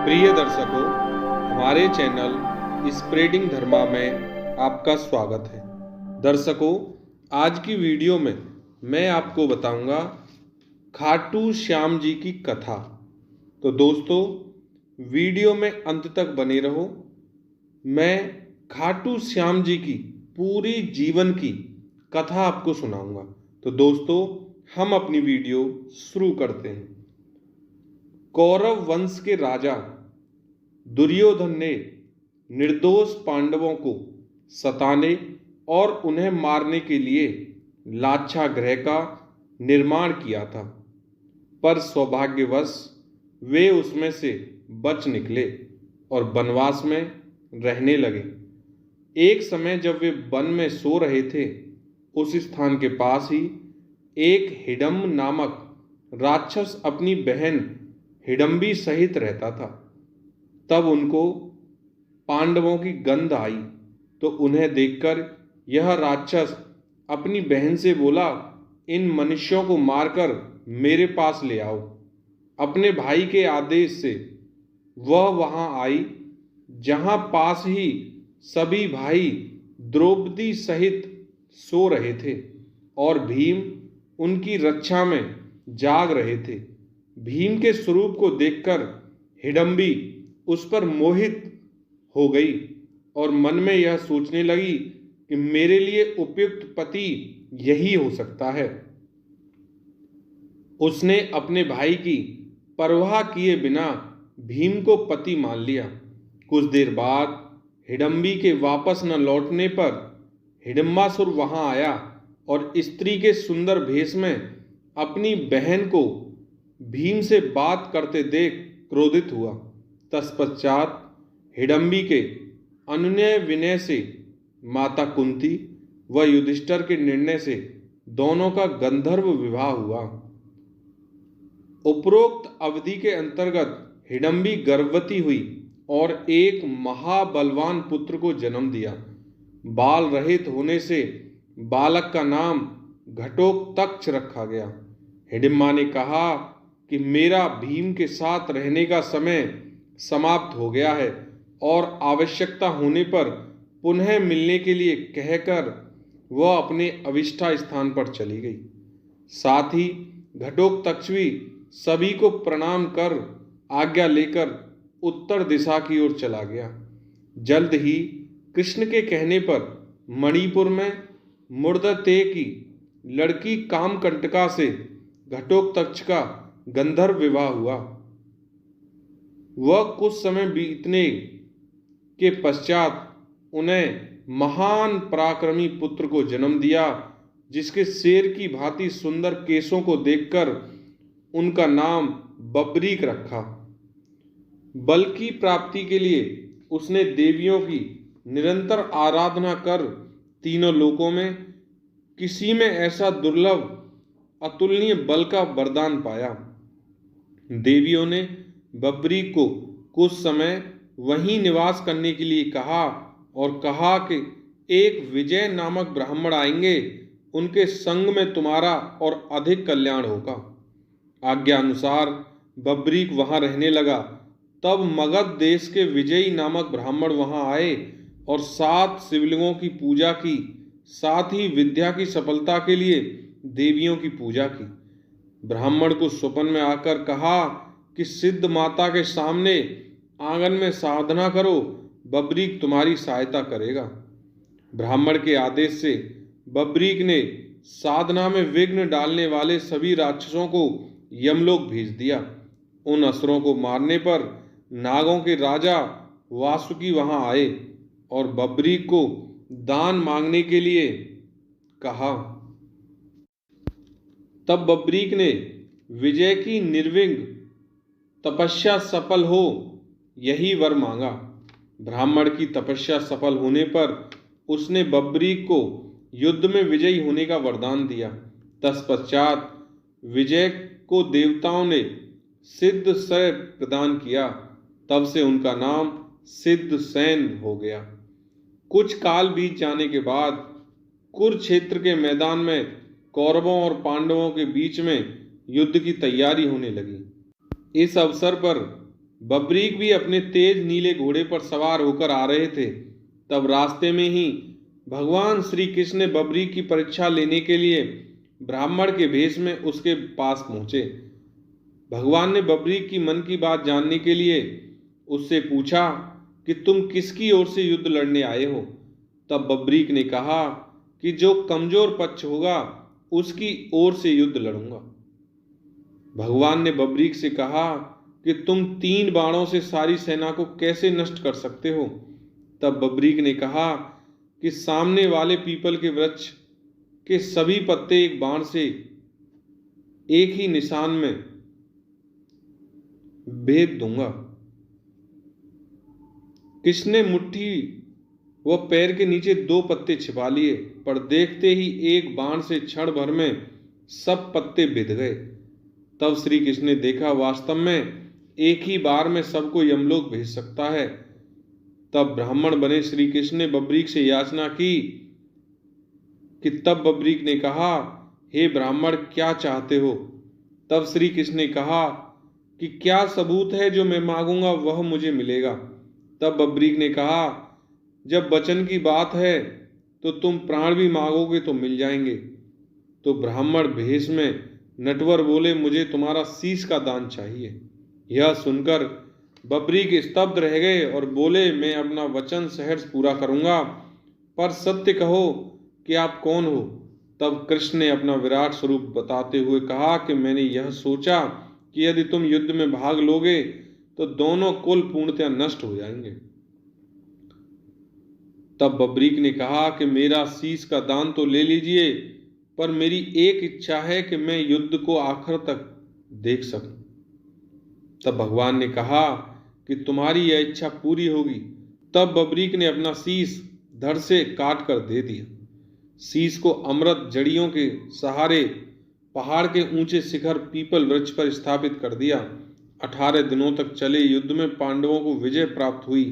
प्रिय दर्शकों, हमारे चैनल स्प्रेडिंग धर्मा में आपका स्वागत है। दर्शकों, आज की वीडियो में मैं आपको बताऊंगा खाटू श्याम जी की कथा। तो दोस्तों, वीडियो में अंत तक बने रहो। मैं खाटू श्याम जी की पूरी जीवन की कथा आपको सुनाऊंगा। तो दोस्तों, हम अपनी वीडियो शुरू करते हैं। कौरव वंश के राजा दुर्योधन ने निर्दोष पांडवों को सताने और उन्हें मारने के लिए लाक्षागृह का निर्माण किया था, पर सौभाग्यवश वे उसमें से बच निकले और वनवास में रहने लगे। एक समय जब वे वन में सो रहे थे, उस स्थान के पास ही एक हिडम्ब नामक राक्षस अपनी बहन हिडम्बी सहित रहता था। तब उनको पांडवों की गंध आई, तो उन्हें देखकर यह राक्षस अपनी बहन से बोला, इन मनुष्यों को मारकर मेरे पास ले आओ। अपने भाई के आदेश से वह वहां आई, जहां पास ही सभी भाई द्रौपदी सहित सो रहे थे और भीम उनकी रक्षा में जाग रहे थे। भीम के स्वरूप को देखकर हिडम्बी उस पर मोहित हो गई और मन में यह सोचने लगी कि मेरे लिए उपयुक्त पति यही हो सकता है। उसने अपने भाई की परवाह किए बिना भीम को पति मान लिया। कुछ देर बाद हिडम्बी के वापस न लौटने पर हिडिंबासुर वहां आया और स्त्री के सुंदर भेष में अपनी बहन को भीम से बात करते देख क्रोधित हुआ। तत्पश्चात हिडम्बी के अनुनय विनय से माता कुंती व युधिष्ठिर के निर्णय से दोनों का गंधर्व विवाह हुआ। उपरोक्त अवधि के अंतर्गत हिडम्बी गर्भवती हुई और एक महाबलवान पुत्र को जन्म दिया। बाल रहित होने से बालक का नाम घटोत्कच रखा गया। हिडिंबा ने कहा कि मेरा भीम के साथ रहने का समय समाप्त हो गया है और आवश्यकता होने पर पुनः मिलने के लिए कहकर वह अपने अविष्ठा स्थान पर चली गई। साथ ही घटोत्कच भी सभी को प्रणाम कर आज्ञा लेकर उत्तर दिशा की ओर चला गया। जल्द ही कृष्ण के कहने पर मणिपुर में मूर्धतेय की लड़की कामकंटका से घटोत्कच का गंधर्व विवाह हुआ। वह कुछ समय बीतने के पश्चात उन्हें महान पराक्रमी पुत्र को जन्म दिया, जिसके शेर की भांति सुंदर केशों को देखकर उनका नाम बब्रीक रखा। बल की प्राप्ति के लिए उसने देवियों की निरंतर आराधना कर तीनों लोकों में किसी में ऐसा दुर्लभ अतुलनीय बल का वरदान पाया। देवियों ने बब्रीक को कुछ समय वहीं निवास करने के लिए कहा और कहा कि एक विजय नामक ब्राह्मण आएंगे, उनके संग में तुम्हारा और अधिक कल्याण होगा। आज्ञा अनुसार बब्रीक वहां रहने लगा। तब मगध देश के विजयी नामक ब्राह्मण वहां आए और 7 शिवलिंगों की पूजा की, साथ ही विद्या की सफलता के लिए देवियों की पूजा की। ब्राह्मण को स्वप्न में आकर कहा कि सिद्ध माता के सामने आंगन में साधना करो, बब्रीक तुम्हारी सहायता करेगा। ब्राह्मण के आदेश से बब्रीक ने साधना में विघ्न डालने वाले सभी राक्षसों को यमलोक भेज दिया। उन असुरों को मारने पर नागों के राजा वासुकी वहां आए और बब्रीक को दान मांगने के लिए कहा। तब बब्रीक ने विजय की निर्विघ्न तपस्या सफल हो यही वर मांगा। ब्राह्मण की तपस्या सफल होने पर उसने बब्रीक को युद्ध में विजयी होने का वरदान दिया। तत्पश्चात विजय को देवताओं ने सिद्ध सैन प्रदान किया। तब से उनका नाम सिद्ध सैन हो गया। कुछ काल बीत जाने के बाद कुरुक्षेत्र के मैदान में कौरवों और पांडवों के बीच में युद्ध की तैयारी होने लगी। इस अवसर पर बब्रीक भी अपने तेज नीले घोड़े पर सवार होकर आ रहे थे। तब रास्ते में ही भगवान श्री कृष्ण ने बब्रीक की परीक्षा लेने के लिए ब्राह्मण के भेष में उसके पास पहुंचे। भगवान ने बब्रीक की मन की बात जानने के लिए उससे पूछा कि तुम किसकी ओर से युद्ध लड़ने आए हो। तब बब्रीक ने कहा कि जो कमजोर पक्ष होगा उसकी ओर से युद्ध लड़ूंगा। भगवान ने बब्रीक से कहा कि तुम 3 बाणों से सारी सेना को कैसे नष्ट कर सकते हो। तब बब्रीक ने कहा कि सामने वाले पीपल के वृक्ष के सभी पत्ते एक बाण से एक ही निशान में भेद दूंगा। कृष्ण ने मुट्ठी व पैर के नीचे 2 पत्ते छिपा लिए, पर देखते ही एक बाण से क्षण भर में सब पत्ते बिध गए। तब श्री कृष्ण ने देखा वास्तव में एक ही बार में सबको यमलोक भेज सकता है। तब ब्राह्मण बने श्री कृष्ण ने बब्रीक से याचना की तब बब्रीक ने कहा, हे ब्राह्मण, क्या चाहते हो। तब श्री कृष्ण ने कहा कि क्या सबूत है जो मैं मांगूंगा वह मुझे मिलेगा। तब बब्रीक ने कहा, जब वचन की बात है तो तुम प्राण भी मांगोगे तो मिल जाएंगे। तो ब्राह्मण भेष में नटवर बोले, मुझे तुम्हारा शीश का दान चाहिए। यह सुनकर बब्रीक स्तब्ध रह गए और बोले, मैं अपना वचन सहर्ष पूरा करूंगा, पर सत्य कहो कि आप कौन हो। तब कृष्ण ने अपना विराट स्वरूप बताते हुए कहा कि मैंने यह सोचा कि यदि तुम युद्ध में भाग लोगे तो दोनों कुल पूर्णतया नष्ट हो जाएंगे। तब बब्रीक ने कहा कि मेरा शीश का दान तो ले लीजिए, पर मेरी एक इच्छा है कि मैं युद्ध को आखिर तक देख सकूं। तब भगवान ने कहा कि तुम्हारी यह इच्छा पूरी होगी। तब बब्रीक ने अपना शीश धड़ से काट कर दे दिया। शीश को अमृत जड़ियों के सहारे पहाड़ के ऊंचे शिखर पीपल वृक्ष पर स्थापित कर दिया। 18 दिनों तक चले युद्ध में पांडवों को विजय प्राप्त हुई,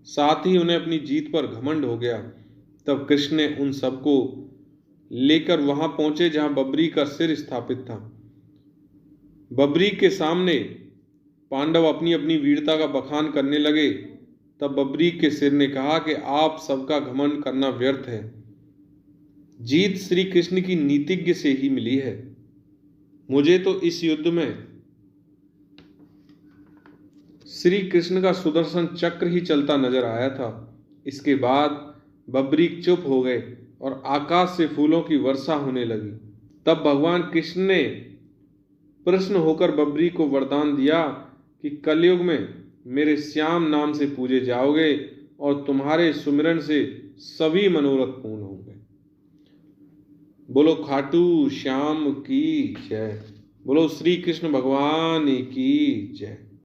साथ ही उन्हें अपनी जीत पर घमंड हो गया। तब कृष्ण ने उन सबको लेकर वहां पहुंचे जहां बब्रीक का सिर स्थापित था। बब्रीक के सामने पांडव अपनी अपनी वीरता का बखान करने लगे। तब बब्रीक के सिर ने कहा कि आप सबका घमंड करना व्यर्थ है। जीत श्री कृष्ण की नीतिज्ञ से ही मिली है। मुझे तो इस युद्ध में श्री कृष्ण का सुदर्शन चक्र ही चलता नजर आया था। इसके बाद बब्रीक चुप हो गए और आकाश से फूलों की वर्षा होने लगी। तब भगवान कृष्ण ने प्रसन्न होकर बब्रीक को वरदान दिया कि कलयुग में मेरे श्याम नाम से पूजे जाओगे और तुम्हारे सुमिरन से सभी मनोरथ पूर्ण होंगे। बोलो खाटू श्याम की जय। बोलो श्री कृष्ण भगवान की जय।